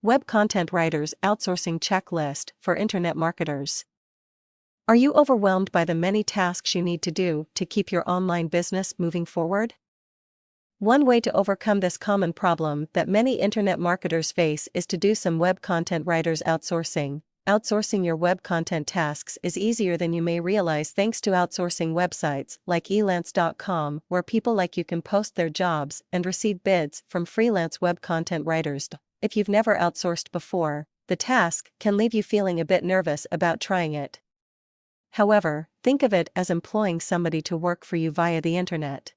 Web Content Writers Outsourcing Checklist for Internet Marketers. Are you overwhelmed by the many tasks you need to do to keep your online business moving forward? One way to overcome this common problem that many internet marketers face is to do some web content writers outsourcing. Outsourcing your web content tasks is easier than you may realize thanks to outsourcing websites like elance.com, where people like you can post their jobs and receive bids from freelance web content writers. If you've never outsourced before, the task can leave you feeling a bit nervous about trying it. However, think of it as employing somebody to work for you via the internet.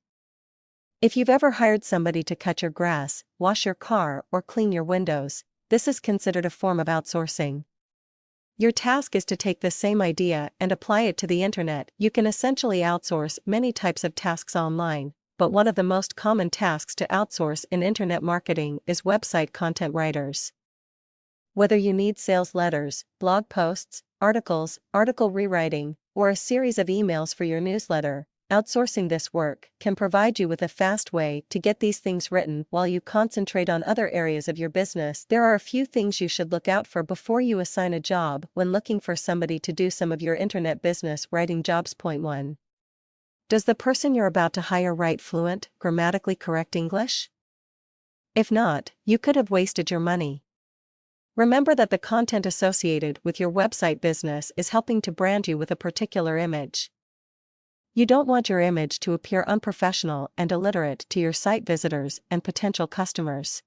If you've ever hired somebody to cut your grass, wash your car, or clean your windows, this is considered a form of outsourcing. Your task is to take the same idea and apply it to the internet. You can essentially outsource many types of tasks online, but one of the most common tasks to outsource in internet marketing is website content writers. Whether you need sales letters, blog posts, articles, article rewriting, or a series of emails for your newsletter, outsourcing this work can provide you with a fast way to get these things written while you concentrate on other areas of your business. There are a few things you should look out for before you assign a job when looking for somebody to do some of your internet business writing jobs. Point 1. Does the person you're about to hire write fluent, grammatically correct English? If not, you could have wasted your money. Remember that the content associated with your website business is helping to brand you with a particular image. You don't want your image to appear unprofessional and illiterate to your site visitors and potential customers.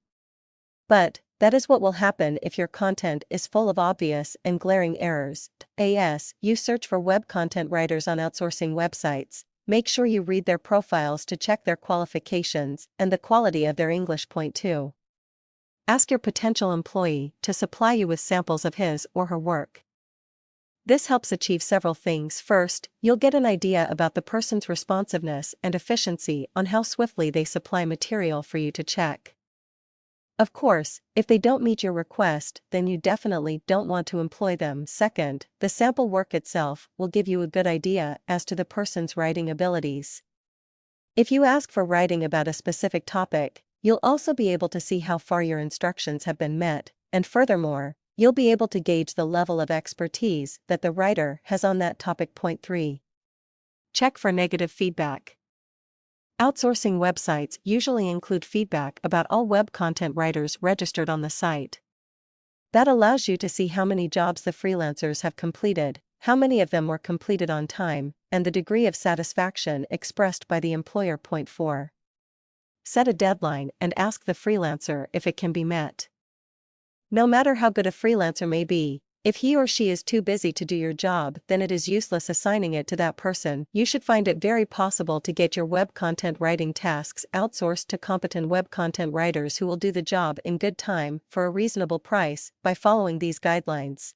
But that is what will happen if your content is full of obvious and glaring errors. As you search for web content writers on outsourcing websites, make sure you read their profiles to check their qualifications and the quality of their English. Point 2. Ask your potential employee to supply you with samples of his or her work. This helps achieve several things. First, you'll get an idea about the person's responsiveness and efficiency on how swiftly they supply material for you to check. Of course, if they don't meet your request, then you definitely don't want to employ them. Second, the sample work itself will give you a good idea as to the person's writing abilities. If you ask for writing about a specific topic, you'll also be able to see how far your instructions have been met, and furthermore, you'll be able to gauge the level of expertise that the writer has on that topic. Point 3. Check for negative feedback. Outsourcing websites usually include feedback about all web content writers registered on the site. That allows you to see how many jobs the freelancers have completed, how many of them were completed on time, and the degree of satisfaction expressed by the employer. Point 4. Set a deadline and ask the freelancer if it can be met. No matter how good a freelancer may be, if he or she is too busy to do your job, then it is useless assigning it to that person. You should find it very possible to get your web content writing tasks outsourced to competent web content writers who will do the job in good time for a reasonable price by following these guidelines.